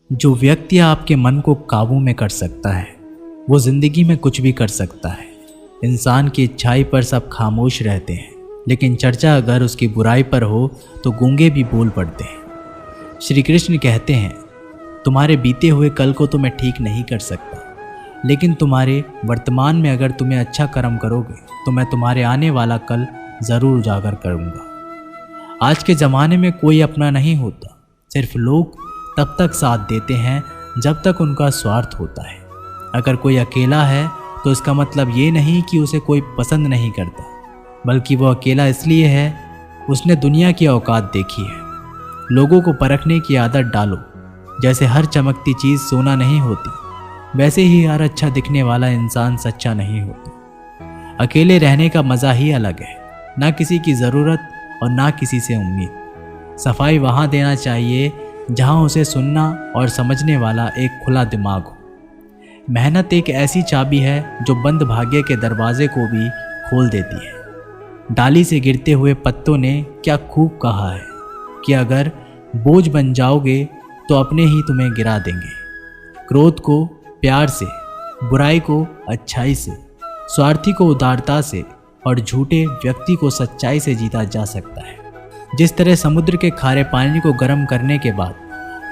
जो व्यक्ति आपके मन को काबू में कर सकता है वो जिंदगी में कुछ भी कर सकता है। इंसान की इच्छाई पर सब खामोश रहते हैं, लेकिन चर्चा अगर उसकी बुराई पर हो तो गूंगे भी बोल पड़ते हैं। श्री कृष्ण कहते हैं, तुम्हारे बीते हुए कल को तो मैं ठीक नहीं कर सकता, लेकिन तुम्हारे वर्तमान में अगर तुम्हें अच्छा कर्म करोगे तो मैं तुम्हारे आने वाला कल ज़रूर उजागर करूँगा। आज के ज़माने में कोई अपना नहीं होता, सिर्फ लोग तब तक साथ देते हैं जब तक उनका स्वार्थ होता है। अगर कोई अकेला है तो इसका मतलब ये नहीं कि उसे कोई पसंद नहीं करता, बल्कि वो अकेला इसलिए है उसने दुनिया की औकात देखी है। लोगों को परखने की आदत डालो। जैसे हर चमकती चीज़ सोना नहीं होती, वैसे ही हर अच्छा दिखने वाला इंसान सच्चा नहीं होता। अकेले रहने का मज़ा ही अलग है, ना किसी की ज़रूरत और ना किसी से उम्मीद। सफाई वहाँ देना चाहिए जहाँ उसे सुनना और समझने वाला एक खुला दिमाग हो। मेहनत एक ऐसी चाबी है जो बंद भाग्य के दरवाजे को भी खोल देती है। डाली से गिरते हुए पत्तों ने क्या खूब कहा है कि अगर बोझ बन जाओगे तो अपने ही तुम्हें गिरा देंगे। क्रोध को प्यार से, बुराई को अच्छाई से, स्वार्थी को उदारता से और झूठे व्यक्ति को सच्चाई से जीता जा सकता है। जिस तरह समुद्र के खारे पानी को गर्म करने के बाद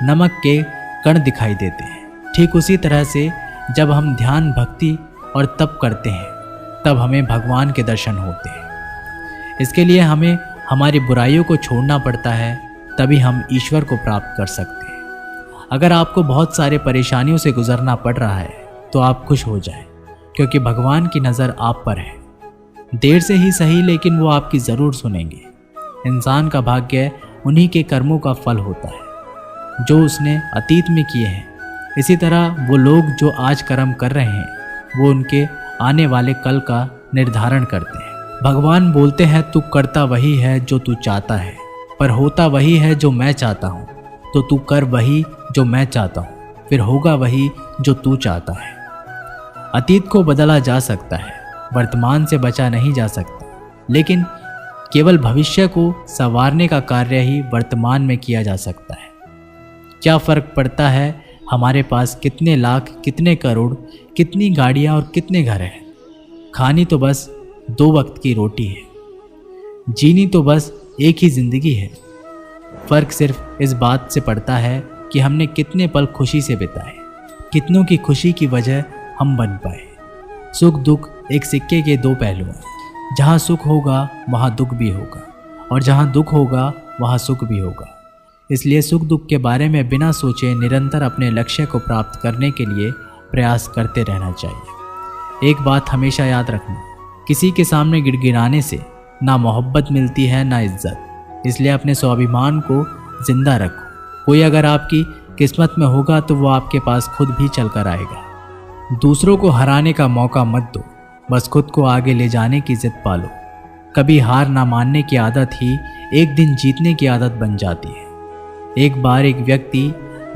नमक के कण दिखाई देते हैं, ठीक उसी तरह से जब हम ध्यान, भक्ति और तप करते हैं तब हमें भगवान के दर्शन होते हैं। इसके लिए हमें हमारी बुराइयों को छोड़ना पड़ता है, तभी हम ईश्वर को प्राप्त कर सकते हैं। अगर आपको बहुत सारे परेशानियों से गुजरना पड़ रहा है तो आप खुश हो जाएं, क्योंकि भगवान की नज़र आप पर है। देर से ही सही, लेकिन वो आपकी ज़रूर सुनेंगे। इंसान का भाग्य उन्हीं के कर्मों का फल होता है जो उसने अतीत में किए हैं। इसी तरह वो लोग जो आज कर्म कर रहे हैं वो उनके आने वाले कल का निर्धारण करते हैं। भगवान बोलते हैं, तू करता वही है जो तू चाहता है, पर होता वही है जो मैं चाहता हूँ। तो तू कर वही जो मैं चाहता हूँ, फिर होगा वही जो तू चाहता है। अतीत को बदला जा सकता है, वर्तमान से बचा नहीं जा सकता, लेकिन केवल भविष्य को संवारने का कार्य ही वर्तमान में किया जा सकता है। क्या फ़र्क पड़ता है हमारे पास कितने लाख, कितने करोड़, कितनी गाड़ियाँ और कितने घर हैं। खानी तो बस 2 वक्त की रोटी है, जीनी तो बस एक ही ज़िंदगी है। फ़र्क सिर्फ इस बात से पड़ता है कि हमने कितने पल खुशी से बिताए, कितनों की खुशी की वजह हम बन पाए। सुख दुख एक सिक्के के 2 पहलू हैं। जहाँ सुख होगा वहाँ दुख भी होगा, और जहाँ दुख होगा वहाँ सुख भी होगा। इसलिए सुख दुख के बारे में बिना सोचे निरंतर अपने लक्ष्य को प्राप्त करने के लिए प्रयास करते रहना चाहिए। एक बात हमेशा याद रखना, किसी के सामने गिड़गिड़ाने से ना मोहब्बत मिलती है ना इज्जत। इसलिए अपने स्वाभिमान को जिंदा रखो। कोई अगर आपकी किस्मत में होगा तो वो आपके पास खुद भी चल कर आएगा। दूसरों को हराने का मौका मत दो, बस खुद को आगे ले जाने की जिद पालो। कभी हार ना मानने की आदत ही एक दिन जीतने की आदत बन जाती है। एक बार एक व्यक्ति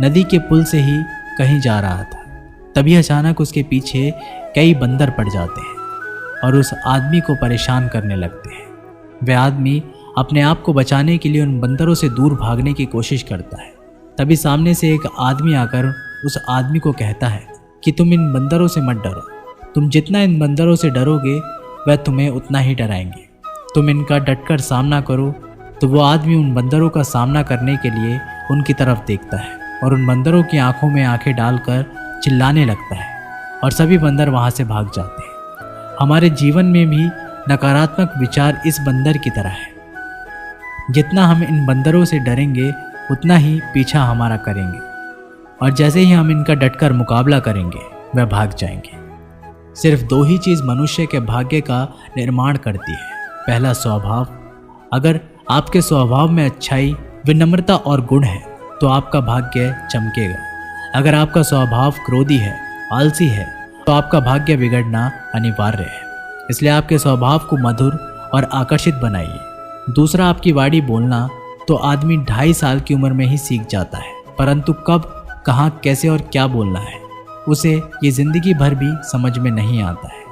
नदी के पुल से ही कहीं जा रहा था, तभी अचानक उसके पीछे कई बंदर पड़ जाते हैं और उस आदमी को परेशान करने लगते हैं। वह आदमी अपने आप को बचाने के लिए उन बंदरों से दूर भागने की कोशिश करता है। तभी सामने से एक आदमी आकर उस आदमी को कहता है कि तुम इन बंदरों से मत डरो, तुम जितना इन बंदरों से डरोगे वह तुम्हें उतना ही डराएंगे। तुम इनका डटकर सामना करो। तो वो आदमी उन बंदरों का सामना करने के लिए उनकी तरफ देखता है और उन बंदरों की आंखों में आंखें डालकर चिल्लाने लगता है, और सभी बंदर वहाँ से भाग जाते हैं। हमारे जीवन में भी नकारात्मक विचार इस बंदर की तरह है। जितना हम इन बंदरों से डरेंगे उतना ही पीछा हमारा करेंगे, और जैसे ही हम इनका डटकर मुकाबला करेंगे वह भाग जाएंगे। सिर्फ 2 ही चीज़ मनुष्य के भाग्य का निर्माण करती है। पहला, स्वभाव। अगर आपके स्वभाव में अच्छाई, विनम्रता और गुण है तो आपका भाग्य चमकेगा। अगर आपका स्वभाव क्रोधी है, आलसी है, तो आपका भाग्य बिगड़ना अनिवार्य है। इसलिए आपके स्वभाव को मधुर और आकर्षित बनाइए। दूसरा, आपकी वाणी बोलना तो आदमी 2.5 साल की उम्र में ही सीख जाता है, परंतु कब, कहाँ, कैसे और क्या बोलना है उसे ये ज़िंदगी भर भी समझ में नहीं आता है।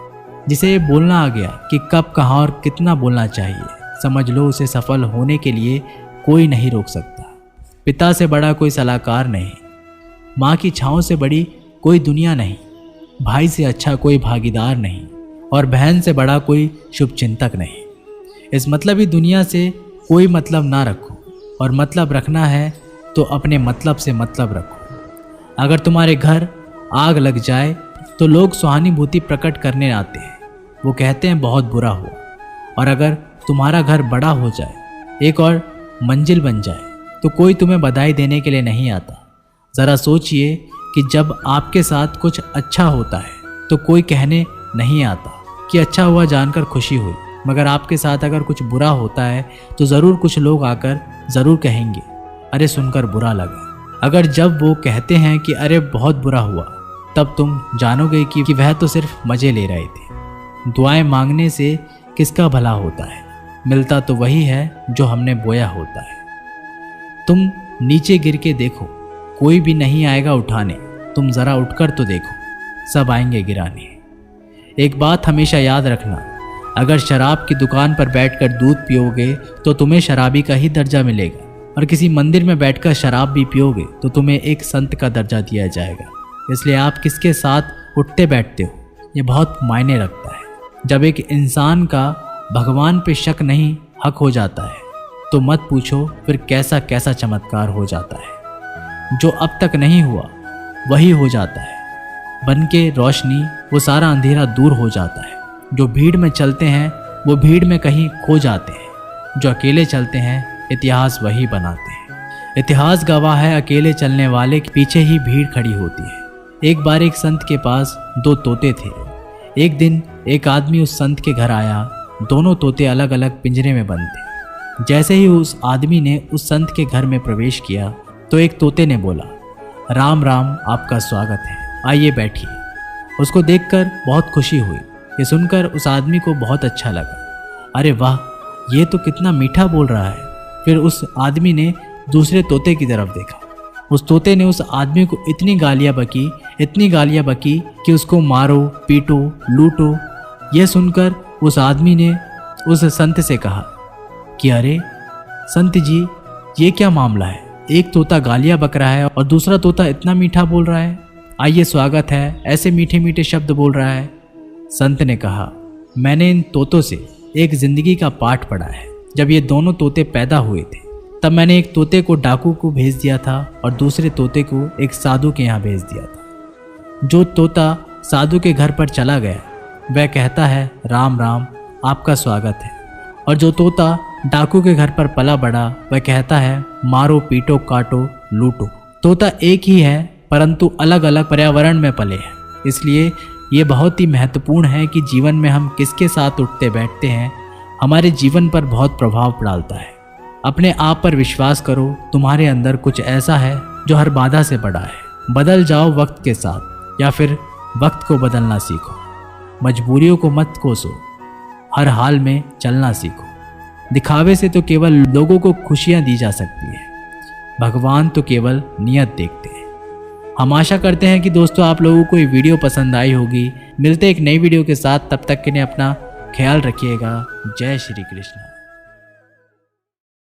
जिसे ये बोलना आ गया कि कब, कहाँ और कितना बोलना चाहिए, समझ लो उसे सफल होने के लिए कोई नहीं रोक सकता। पिता से बड़ा कोई सलाहकार नहीं। माँ की छाँव से बड़ी कोई दुनिया नहीं, भाई से अच्छा कोई भागीदार नहीं, और बहन से बड़ा कोई शुभचिंतक नहीं। इस मतलबी दुनिया से कोई मतलब ना रखो, और मतलब रखना है तो अपने मतलब से मतलब रखो। अगर तुम्हारे घर आग लग जाए तो लोग सहानुभूति प्रकट करने आते हैं, वो कहते हैं बहुत बुरा हुआ। और अगर तुम्हारा घर बड़ा हो जाए, एक और मंजिल बन जाए, तो कोई तुम्हें बधाई देने के लिए नहीं आता। ज़रा सोचिए कि जब आपके साथ कुछ अच्छा होता है तो कोई कहने नहीं आता कि अच्छा हुआ जानकर खुशी हुई, मगर आपके साथ अगर कुछ बुरा होता है तो ज़रूर कुछ लोग आकर ज़रूर कहेंगे अरे सुनकर बुरा लगा। अगर जब वो कहते हैं कि अरे बहुत बुरा हुआ, तब तुम जानोगे कि वह तो सिर्फ मज़े ले रहे थे। दुआएं मांगने से किसका भला होता है, मिलता तो वही है जो हमने बोया होता है। तुम नीचे गिर के देखो, कोई भी नहीं आएगा उठाने, तुम ज़रा उठकर तो देखो, सब आएंगे गिराने। एक बात हमेशा याद रखना, अगर शराब की दुकान पर बैठकर दूध पियोगे तो तुम्हें शराबी का ही दर्जा मिलेगा, और किसी मंदिर में बैठकर शराब भी पियोगे तो तुम्हें एक संत का दर्जा दिया जाएगा। इसलिए आप किसके साथ उठते बैठते हो ये बहुत मायने रखता है। जब एक इंसान का भगवान पे शक नहीं हक हो जाता है तो मत पूछो फिर कैसा कैसा चमत्कार हो जाता है। जो अब तक नहीं हुआ वही हो जाता है, बन के रोशनी वो सारा अंधेरा दूर हो जाता है। जो भीड़ में चलते हैं वो भीड़ में कहीं खो जाते हैं, जो अकेले चलते हैं इतिहास वही बनाते हैं। इतिहास गवाह है अकेले चलने वाले के पीछे ही भीड़ खड़ी होती है। एक बार एक संत के पास 2 तोते थे। एक दिन एक आदमी उस संत के घर आया, दोनों तोते अलग अलग पिंजरे में बंद थे। जैसे ही उस आदमी ने उस संत के घर में प्रवेश किया तो एक तोते ने बोला, राम राम, आपका स्वागत है, आइए बैठिए। उसको देखकर बहुत खुशी हुई। ये सुनकर उस आदमी को बहुत अच्छा लगा। अरे वाह, ये तो कितना मीठा बोल रहा है। फिर उस आदमी ने दूसरे तोते की तरफ देखा। उस तोते ने उस आदमी को इतनी गालियाँ बकी कि उसको मारो, पीटो, लूटो। यह सुनकर उस आदमी ने उस संत से कहा कि अरे संत जी, ये क्या मामला है? एक तोता गालियाँ बक रहा है और दूसरा तोता इतना मीठा बोल रहा है। आइए स्वागत है, ऐसे मीठे मीठे शब्द बोल रहा है। संत ने कहा, मैंने इन तोतों से एक जिंदगी का पाठ पढ़ा है। जब ये दोनों तोते पैदा हुए थे तब मैंने एक तोते को डाकू को भेज दिया था और दूसरे तोते को एक साधु के यहाँ भेज दिया था। जो तोता साधु के घर पर चला गया वह कहता है राम राम, आपका स्वागत है, और जो तोता डाकू के घर पर पला बड़ा वह कहता है मारो, पीटो, काटो, लूटो। तोता एक ही है परंतु अलग अलग पर्यावरण में पले हैं। इसलिए ये बहुत ही महत्वपूर्ण है कि जीवन में हम किसके साथ उठते बैठते हैं हमारे जीवन पर बहुत प्रभाव डालता है। अपने आप पर विश्वास करो, तुम्हारे अंदर कुछ ऐसा है जो हर बाधा से बड़ा है। बदल जाओ वक्त के साथ, या फिर वक्त को बदलना सीखो। मजबूरियों को मत कोसो, हर हाल में चलना सीखो। दिखावे से तो केवल लोगों को खुशियां दी जा सकती है, भगवान तो केवल नियत देखते हैं। हम आशा करते हैं कि दोस्तों आप लोगों को ये वीडियो पसंद आई होगी। मिलते एक नई वीडियो के साथ, तब तक के लिए अपना ख्याल रखिएगा। जय श्री कृष्ण।